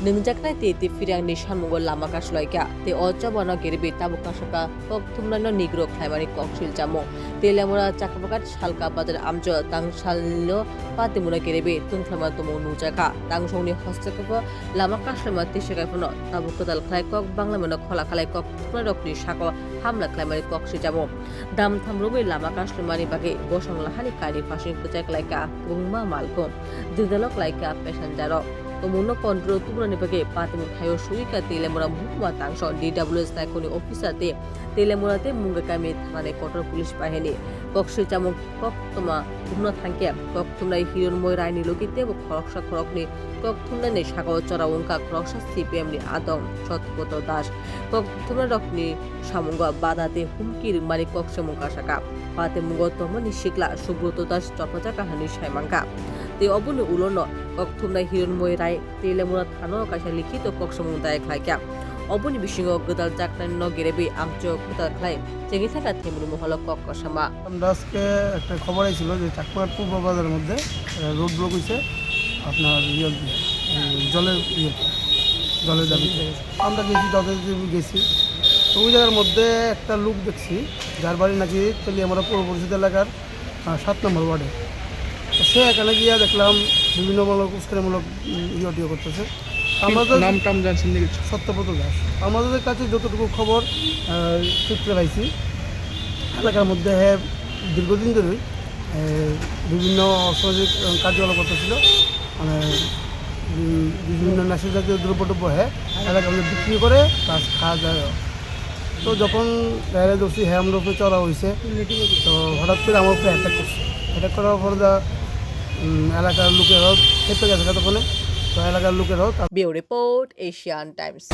nungjakna te firang ni samungol lama kaslaika te ojabana gerbe tabukasaka koktumnano nigrok khlaimani koksil jamo telamura chakabakat salka bazar amjo tangsallo patimuna gerbe tungklama tumu nujaka tangsongni hostakako lama kaslama tisakaipono tabukadal khlaikok banglamano khola khalai kok tumrokni sako hamla khlaimani koksil jamo dam thamrubai lama kaslamani bage bosanglahani kari fasing kecek laika gungma malko didalok laika passenger Tomuno kontrol tuburan bagi patimun hayo suika telemura muhma tangso DWS naikoni officer te telemura te munga kami thane kotor police bahini kokse jamuk kok toma tumna thangke kok tumnai hiron moi raini lokite bo khoroksa khorokni kok tumna ne sago chora ongka khoroksa CPM ni adom sotpoto das kok tumna rokni samunga badate humkir mari kokse mungka saka pate mungo tomani sikla subroto das chopata kahani saimangka te obuni ulono kok tumnai hiron moi rai telemura thano kaisa likhito kok samungdai khlaika obuni bisingo godal jaknan no gerebe amcho kuta khlai Changi থাকা থেমরু মহল cock কসমা আমরা আজকে একটা খবর আইছিল যে চাকমার পূর্ব বাজারের মধ্যে road block হয়েছে আপনার জলের দাবিতে আমরা গেছি গেছি তো ওই জায়গার মধ্যে একটা লোক দেখছি যার বাড়ি নাকি তেলিয়ামরা পৌর পরিষদ এলাকার 7 নম্বর ওয়ার্ডে সে এখানে গিয়ে দেখলাম বিভিন্নমূলক উস্কানিমূলক ইয়ে করতেছে আমাদের নাম টাম জানছেন নাকি? সত্যব্রত দাস আমাদের কাছে যতটুকু খবর সূত্রে পাইছি এলাকার মধ্যে দীর্ঘদিন ধরেই বিভিন্ন অসামাজিক কার্যকলাপ করতেছিল মানে বিভিন্ন নেশা জাতীয় দ্রব্য এলাকার মধ্যে বিক্রি করে প্লাস খাওয়া যায় তো যখন বাইরে দোষী আমার উপরে চড়া হয়েছে তো হঠাৎ করে আমার উপরে অ্যাটাক করার পর এলাকার লোকেরাও খেতে গেছে তখন তো এলাকার লোকেরাও Bureau Report Asian Times